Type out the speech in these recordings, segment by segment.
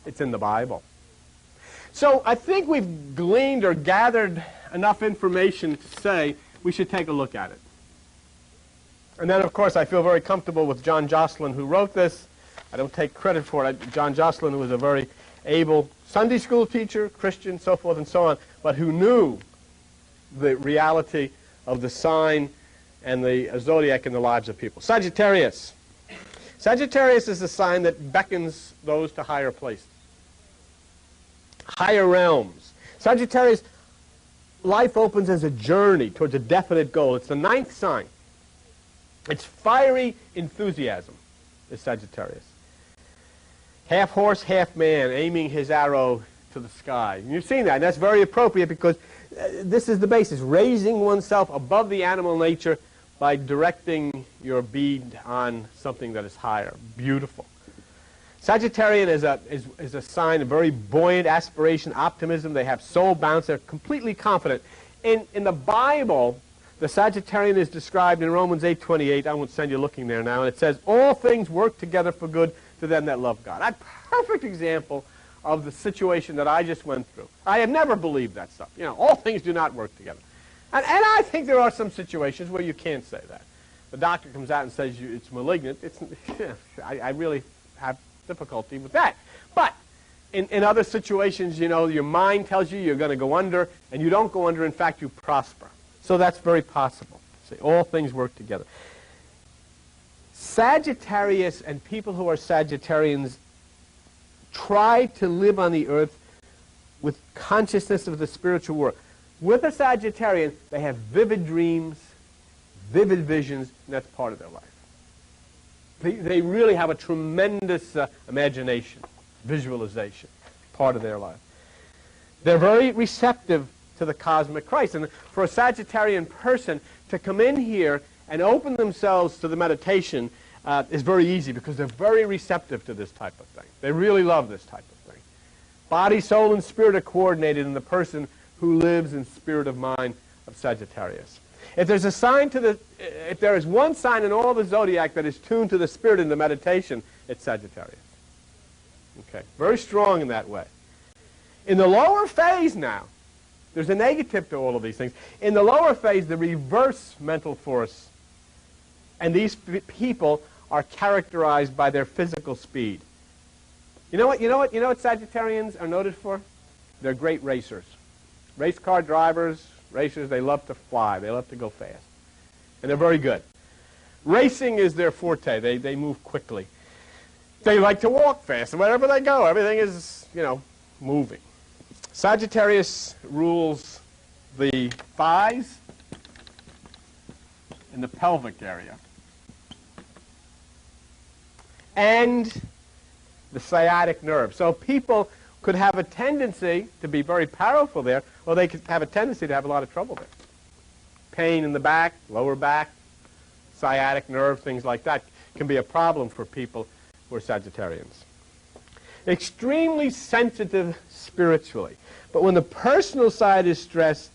It's in the Bible. So I think we've gleaned or gathered enough information to say we should take a look at it. And then, of course, I feel very comfortable with John Jocelyn, who wrote this. I don't take credit for it. John Jocelyn, who was a very able Sunday school teacher, Christian, so forth and so on, but who knew the reality of the sign and the zodiac in the lives of people. Sagittarius. Sagittarius is a sign that beckons those to higher places, higher realms. Sagittarius, life opens as a journey towards a definite goal. It's the 9th sign. It's fiery enthusiasm, is Sagittarius. Half horse, half man, aiming his arrow to the sky. And you've seen that, and that's very appropriate because this is the basis, raising oneself above the animal nature by directing your bead on something that is higher. Beautiful. Sagittarian is a sign of very buoyant aspiration, optimism. They have soul bounce. They're completely confident. In the Bible, the Sagittarian is described in Romans 8:28. I won't send you looking there now. And it says, all things work together for good to them that love God. A perfect example of the situation that I just went through. I have never believed that stuff. You know, all things do not work together. And I think there are some situations where you can't say that. The doctor comes out and says it's malignant. I really have difficulty with that. But in other situations, you know, your mind tells you you're going to go under, and you don't go under. In fact, you prosper. So that's very possible. See, all things work together. Sagittarius and people who are Sagittarians try to live on the earth with consciousness of the spiritual world. With a Sagittarian, they have vivid dreams, vivid visions, and that's part of their life. They really have a tremendous imagination, visualization, part of their life. They're very receptive to the cosmic Christ. And for a Sagittarian person to come in here and open themselves to the meditation is very easy because they're very receptive to this type of thing. They really love this type of thing. Body, soul, and spirit are coordinated in the person who lives in spirit of mind of Sagittarius. If there's a sign if there is one sign in all the zodiac that is tuned to the spirit in the meditation, it's Sagittarius. Okay, very strong in that way. In the lower phase now, there's a negative to all of these things. In the lower phase, the reverse mental force, and these people are characterized by their physical speed. You know what Sagittarians are noted for? They're great racers. Race car drivers, racers, they love to fly. They love to go fast. And they're very good. Racing is their forte. They move quickly. They like to walk fast. And wherever they go, everything is, you know, moving. Sagittarius rules the thighs and the pelvic area. And the sciatic nerve. So people could have a tendency to be very powerful there, or they could have a tendency to have a lot of trouble there. Pain in the back, lower back, sciatic nerve, things like that can be a problem for people who are Sagittarians. Extremely sensitive spiritually. But when the personal side is stressed,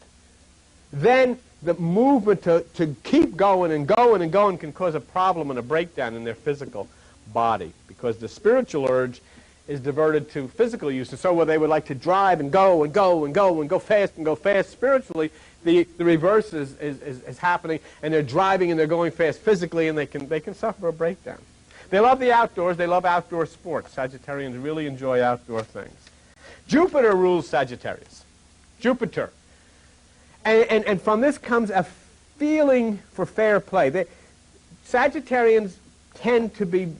then the movement to keep going and going and going can cause a problem and a breakdown in their physical body, because the spiritual urge is diverted to physical use. And so where they would like to drive and go and go and go and go fast spiritually, the reverse is happening, and they're driving and they're going fast physically, and they can suffer a breakdown. They love the outdoors. They love outdoor sports. Sagittarians really enjoy outdoor things. Jupiter rules Sagittarius. Jupiter. And from this comes a feeling for fair play. Sagittarians tend to be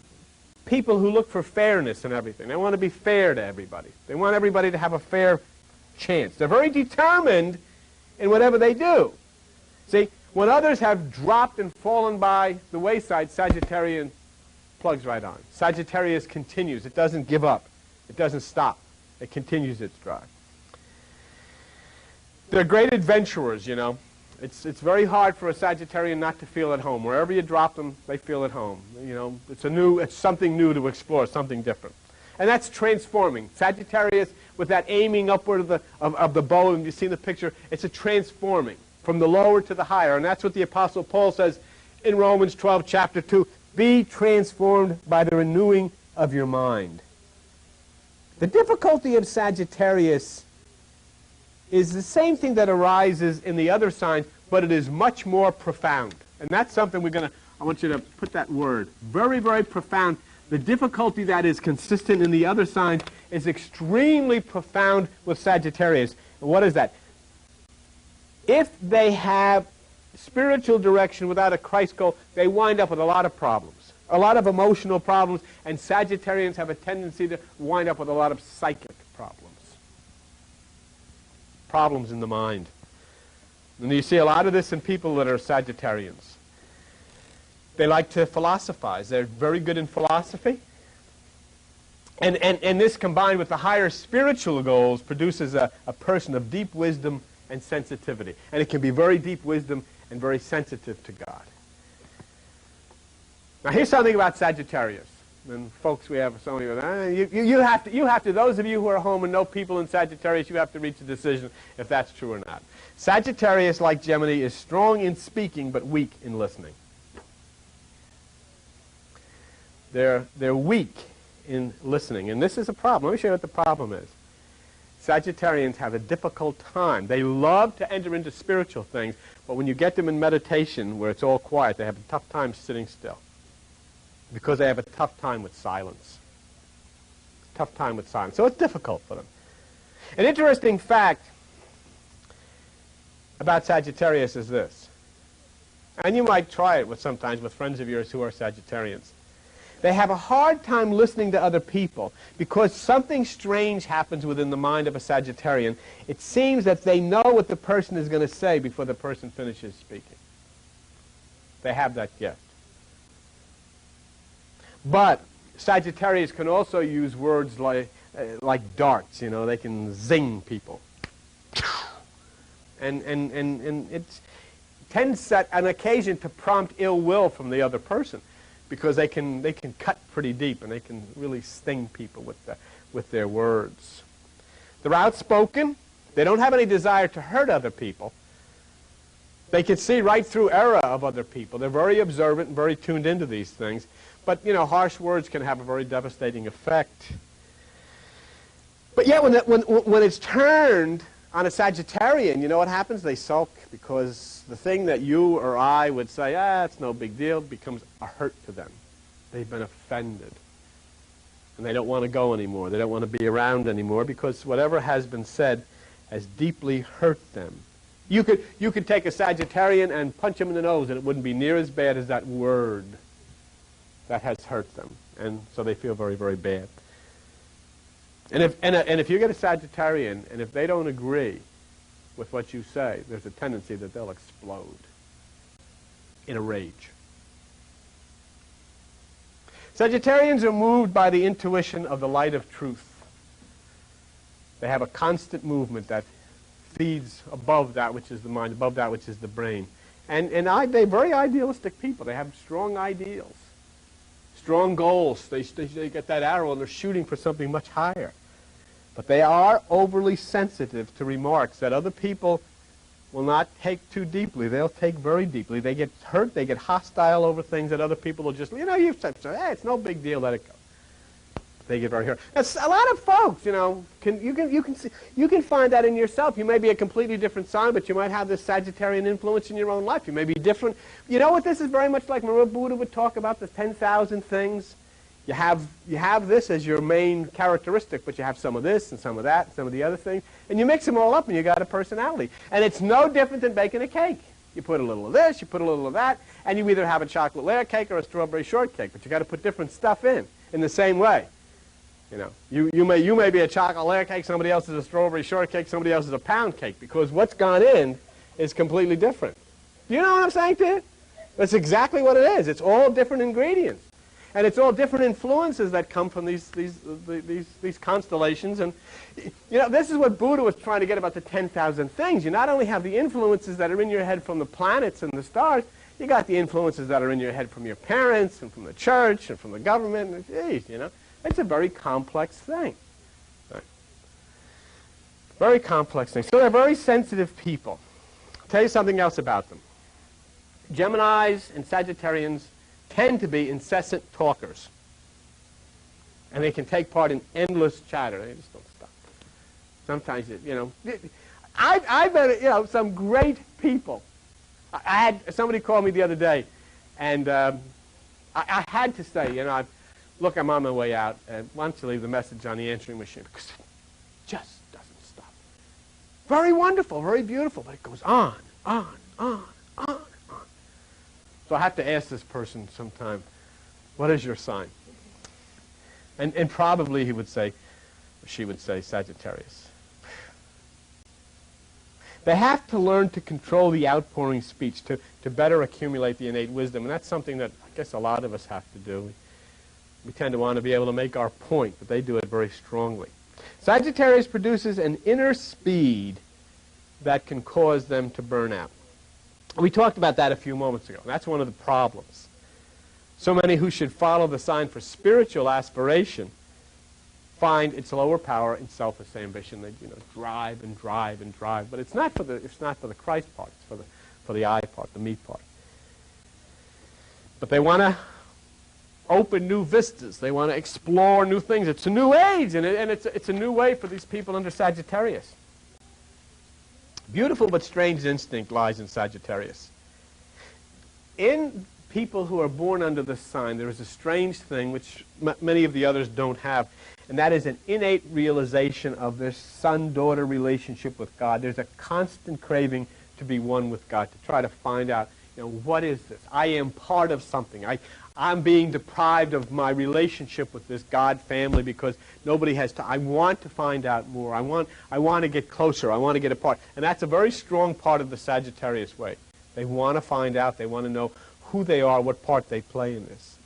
people who look for fairness in everything. They want to be fair to everybody. They want everybody to have a fair chance. They're very determined in whatever they do. See, when others have dropped and fallen by the wayside, Sagittarian plugs right on. Sagittarius continues. It doesn't give up. It doesn't stop. It continues its drive. They're great adventurers, you know. It's very hard for a Sagittarian not to feel at home. Wherever you drop them, they feel at home. You know, it's something new to explore, something different. And that's transforming. Sagittarius, with that aiming upward of the bow, and you see the picture, it's a transforming from the lower to the higher. And that's what the Apostle Paul says in Romans 12, chapter 2. Be transformed by the renewing of your mind. The difficulty of Sagittarius is the same thing that arises in the other signs, but it is much more profound. And that's something I want you to put that word, very, very profound. The difficulty that is consistent in the other signs is extremely profound with Sagittarius. And what is that? If they have spiritual direction without a Christ goal, they wind up with a lot of problems, a lot of emotional problems, and Sagittarians have a tendency to wind up with a lot of psychic problems in the mind. And you see a lot of this in people that are Sagittarians. They like to philosophize. They're very good in philosophy. And this combined with the higher spiritual goals produces a person of deep wisdom and sensitivity. And it can be very deep wisdom and very sensitive to God. Now here's something about Sagittarius. And folks, we have so many. You have to, those of you who are home and know people in Sagittarius, you have to reach a decision if that's true or not. Sagittarius, like Gemini, is strong in speaking but weak in listening. They're weak in listening. And this is a problem. Let me show you what the problem is. Sagittarians have a difficult time. They love to enter into spiritual things, but when you get them in meditation where it's all quiet, they have a tough time sitting still because they have a tough time with silence. Tough time with silence. So it's difficult for them. An interesting fact about Sagittarius is this, and you might try it sometimes with friends of yours who are Sagittarians. They have a hard time listening to other people because something strange happens within the mind of a Sagittarian. It seems that they know what the person is going to say before the person finishes speaking. They have that gift. But Sagittarius can also use words like darts. You know, they can zing people. And it tends at an occasion to prompt ill will from the other person, because they can cut pretty deep and they can really sting people with their words. They're outspoken. They don't have any desire to hurt other people. They can see right through error of other people. They're very observant and very tuned into these things. But, you know, harsh words can have a very devastating effect. But yet when it's turned on a Sagittarian, you know what happens? They sulk, because the thing that you or I would say, it's no big deal, becomes a hurt to them. They've been offended. And they don't want to go anymore. They don't want to be around anymore because whatever has been said has deeply hurt them. You could take a Sagittarian and punch him in the nose and it wouldn't be near as bad as that word that has hurt them. And so they feel very, very bad. And if you get a Sagittarian, and if they don't agree with what you say, there's a tendency that they'll explode in a rage. Sagittarians are moved by the intuition of the light of truth. They have a constant movement that feeds above that which is the mind, above that which is the brain. And they're very idealistic people. They have strong ideals, strong goals. They get that arrow and they're shooting for something much higher. But they are overly sensitive to remarks that other people will not take too deeply. They'll take very deeply. They get hurt. They get hostile over things that other people will just, you've said so. Hey, it's no big deal. Let it go. They get very hurt. That's a lot of folks, you can find that in yourself. You may be a completely different sign, but you might have this Sagittarian influence in your own life. You may be different. You know what this is very much like? Remember Buddha would talk about the 10,000 things? You have this as your main characteristic, but you have some of this and some of that and some of the other things, and you mix them all up and you got a personality. And it's no different than baking a cake. You put a little of this, you put a little of that, and you either have a chocolate layer cake or a strawberry shortcake, but you got to put different stuff in the same way. You may be a chocolate layer cake, somebody else is a strawberry shortcake, somebody else is a pound cake, because what's gone in is completely different. Do you know what I'm saying to you? That's exactly what it is. It's all different ingredients. And it's all different influences that come from these constellations. And, this is what Buddha was trying to get about the 10,000 things. You not only have the influences that are in your head from the planets and the stars, you got the influences that are in your head from your parents and from the church and from the government. And, geez, it's a very complex thing. Right. Very complex thing. So they're very sensitive people. I'll tell you something else about them. Geminis and Sagittarians tend to be incessant talkers. And they can take part in endless chatter. They just don't stop. Sometimes, I've met, some great people. I had somebody call me the other day, and I had to say, look, I'm on my way out, and why don't you leave the message on the answering machine? Because it just doesn't stop. Very wonderful, very beautiful, but it goes on. So I have to ask this person sometime, what is your sign? And probably he would say, or she would say, Sagittarius. They have to learn to control the outpouring speech to better accumulate the innate wisdom. And that's something that I guess a lot of us have to do. We tend to want to be able to make our point, but they do it very strongly. Sagittarius produces an inner speed that can cause them to burn out. We talked about that a few moments ago. That's one of the problems. So many who should follow the sign for spiritual aspiration find its lower power in selfish ambition. They drive and drive and drive, but it's not for the Christ part. It's for the I part, the me part. But they want to open new vistas. They want to explore new things. It's a new age, and it's a new way for these people under Sagittarius. Beautiful but strange instinct lies in Sagittarius. In people who are born under this sign, there is a strange thing which many of the others don't have, and that is an innate realization of this son-daughter relationship with God. There's a constant craving to be one with God, to try to find out, what is this? I am part of something. I'm being deprived of my relationship with this God family because nobody has to. I want to find out more. I want to get closer. I want to get a part. And that's a very strong part of the Sagittarius way. They want to find out. They want to know who they are, what part they play in this.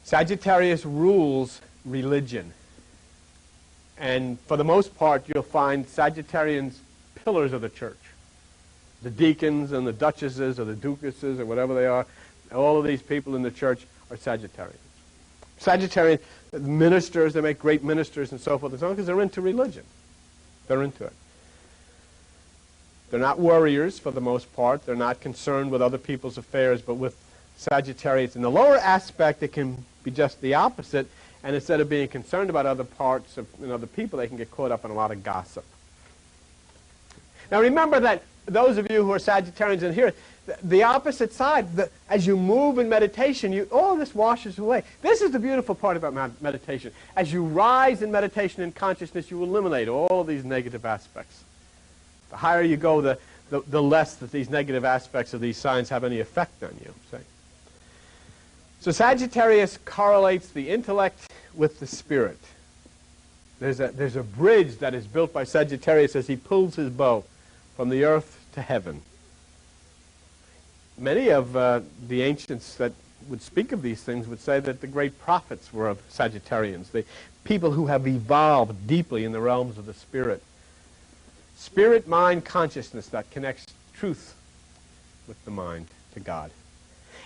Sagittarius rules religion. And for the most part, you'll find Sagittarians pillars of the church. The deacons and the duchesses or the duchesses or whatever they are, all of these people in the church are Sagittarians. Sagittarians, ministers, they make great ministers and so forth and so on because they're into religion. They're into it. They're not warriors for the most part. They're not concerned with other people's affairs, but with Sagittarius. In the lower aspect, it can be just the opposite, and instead of being concerned about other parts of other people, they can get caught up in a lot of gossip. Now remember that those of you who are Sagittarians in here, the opposite side, as you move in meditation, all this washes away. This is the beautiful part about meditation. As you rise in meditation and consciousness, you eliminate all of these negative aspects. The higher you go, the less that these negative aspects of these signs have any effect on you. See? So Sagittarius correlates the intellect with the spirit. There's a bridge that is built by Sagittarius as he pulls his bow from the earth to heaven. Many of the ancients that would speak of these things would say that the great prophets were of Sagittarians, the people who have evolved deeply in the realms of the spirit. Spirit, mind, consciousness that connects truth with the mind to God.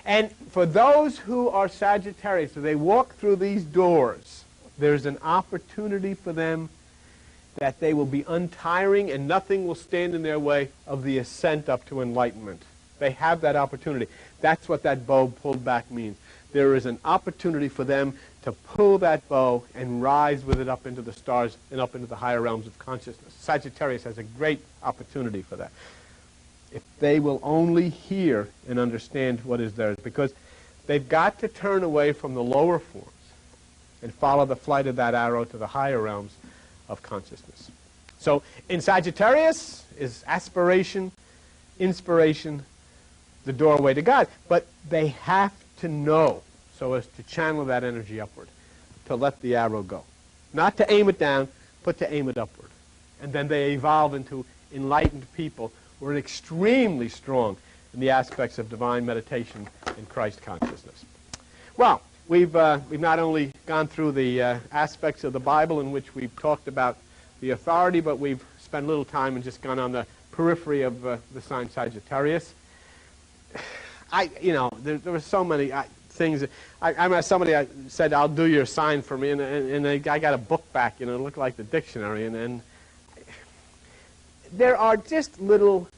And for those who are Sagittarius, so they walk through these doors, there's an opportunity for them that they will be untiring and nothing will stand in their way of the ascent up to enlightenment. They have that opportunity. That's what that bow pulled back means. There is an opportunity for them to pull that bow and rise with it up into the stars and up into the higher realms of consciousness. Sagittarius has a great opportunity for that. If they will only hear and understand what is theirs, because they've got to turn away from the lower forms and follow the flight of that arrow to the higher realms of consciousness. So in Sagittarius is aspiration, inspiration, the doorway to God. But they have to know so as to channel that energy upward, to let the arrow go. Not to aim it down, but to aim it upward. And then they evolve into enlightened people who are extremely strong in the aspects of divine meditation and Christ consciousness. Well, we've not only gone through the aspects of the Bible in which we've talked about the authority, but we've spent a little time and just gone on the periphery of the sign Sagittarius. There were so many things. I met somebody said, "I'll do your sign for me," and I got a book back. It looked like the dictionary, and there are just little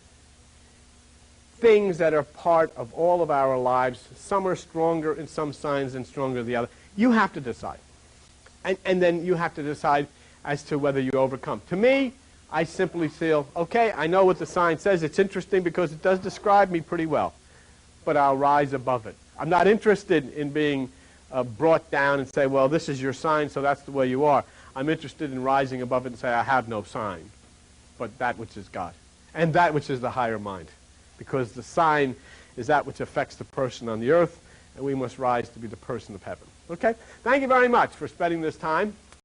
things that are part of all of our lives. Some are stronger in some signs and stronger in the other. You have to decide. And then you have to decide as to whether you overcome. To me, I simply feel, okay, I know what the sign says. It's interesting because it does describe me pretty well. But I'll rise above it. I'm not interested in being brought down and say, well, this is your sign, so that's the way you are. I'm interested in rising above it and say, I have no sign, but that which is God. And that which is the higher mind. Because the sign is that which affects the person on the earth, and we must rise to be the person of heaven. Okay? Thank you very much for spending this time.